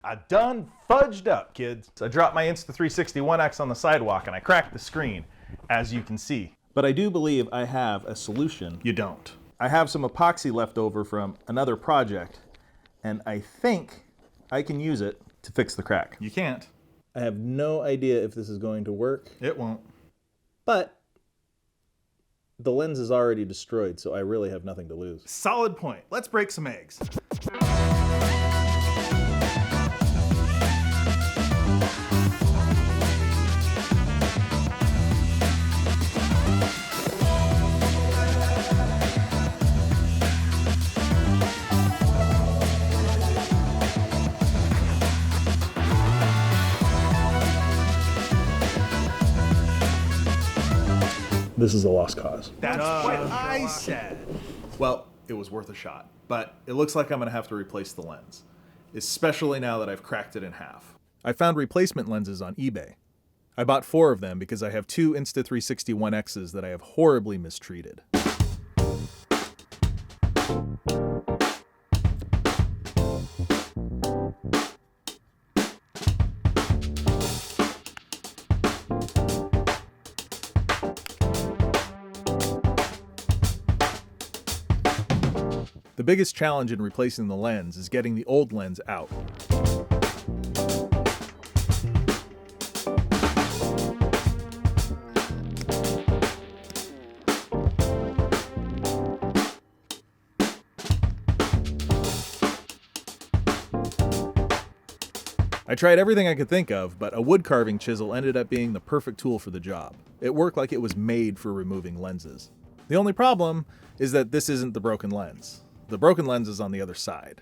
I done fudged up, kids. I dropped my Insta360 One X on the sidewalk and I cracked the screen, as you can see. But I do believe I have a solution. You don't. I have some epoxy left over from another project, and I think I can use it to fix the crack. You can't. I have no idea if this is going to work. It won't. But the lens is already destroyed, so I really have nothing to lose. Solid point. Let's break some eggs. This is a lost cause. That's what I said. Well, it was worth a shot, but it looks like I'm gonna have to replace the lens, especially now that I've cracked it in half. I found replacement lenses on eBay. I bought 4 of them because I have 2 Insta360 One X's that I have horribly mistreated. The biggest challenge in replacing the lens is getting the old lens out. I tried everything I could think of, but a wood carving chisel ended up being the perfect tool for the job. It worked like it was made for removing lenses. The only problem is that this isn't the broken lens. The broken lens is on the other side.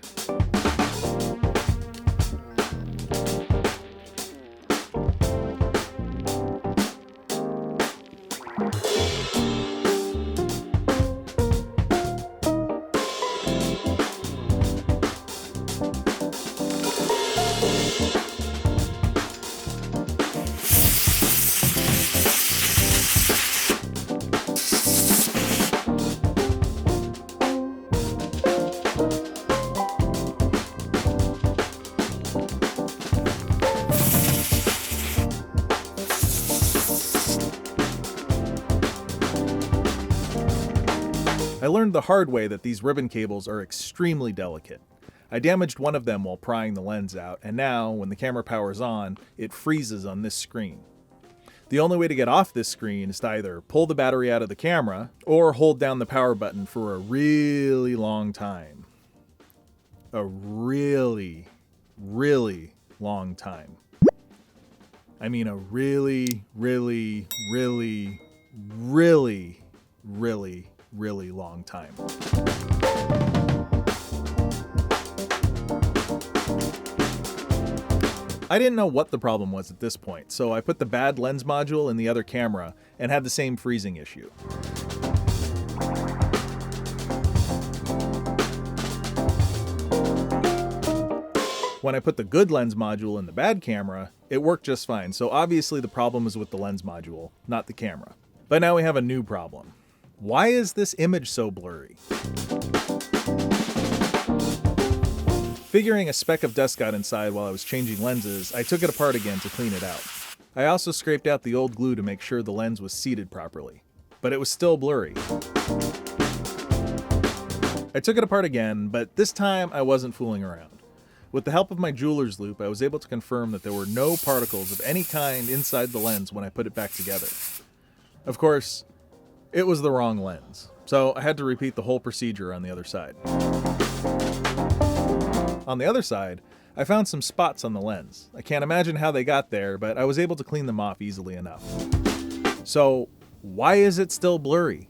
I learned the hard way that these ribbon cables are extremely delicate. I damaged one of them while prying the lens out, and now, when the camera powers on, it freezes on this screen. The only way to get off this screen is to either pull the battery out of the camera, or hold down the power button for a really long time. A really, really long time. I mean a really, really, really, really, really, really long time. I didn't know what the problem was at this point, so I put the bad lens module in the other camera and had the same freezing issue. When I put the good lens module in the bad camera, it worked just fine, so obviously the problem is with the lens module, not the camera. But now we have a new problem. Why is this image so blurry? Figuring a speck of dust got inside while I was changing lenses, I took it apart again to clean it out. I also scraped out the old glue to make sure the lens was seated properly, but it was still blurry. I took it apart again, but this time I wasn't fooling around. With the help of my jeweler's loupe, I was able to confirm that there were no particles of any kind inside the lens when I put it back together. Of course, it was the wrong lens, so I had to repeat the whole procedure on the other side. On the other side, I found some spots on the lens. I can't imagine how they got there, but I was able to clean them off easily enough. So, why is it still blurry?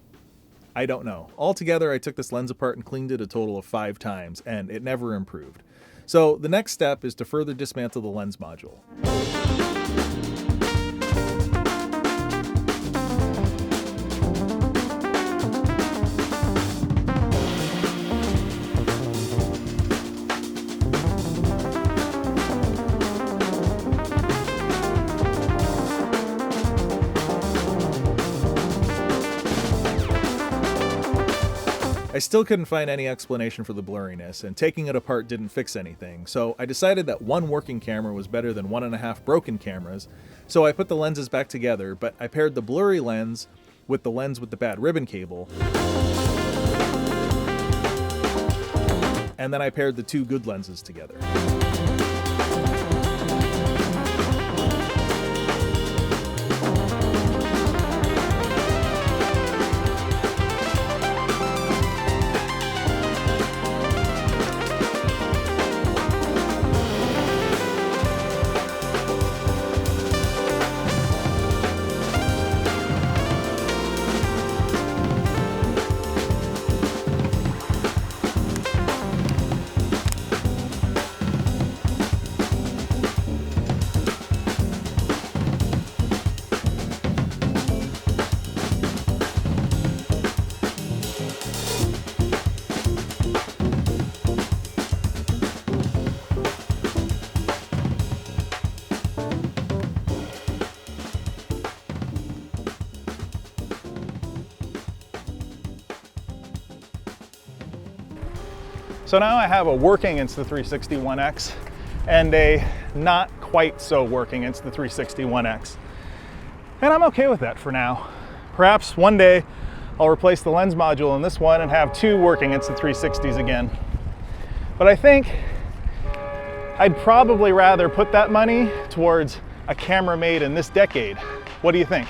I don't know. Altogether, I took this lens apart and cleaned it a total of 5 times, and it never improved. So, the next step is to further dismantle the lens module. I I still couldn't find any explanation for the blurriness, and taking it apart didn't fix anything, so I decided that one working camera was better than 1.5 broken cameras, so I put the lenses back together, but I paired the blurry lens with the lens with the bad ribbon cable, and then I paired the two good lenses together. So now I have a working Insta360 One X and a not quite so working Insta360 One X. And I'm okay with that for now. Perhaps one day I'll replace the lens module in this one and have two working Insta360s again. But I think I'd probably rather put that money towards a camera made in this decade. What do you think?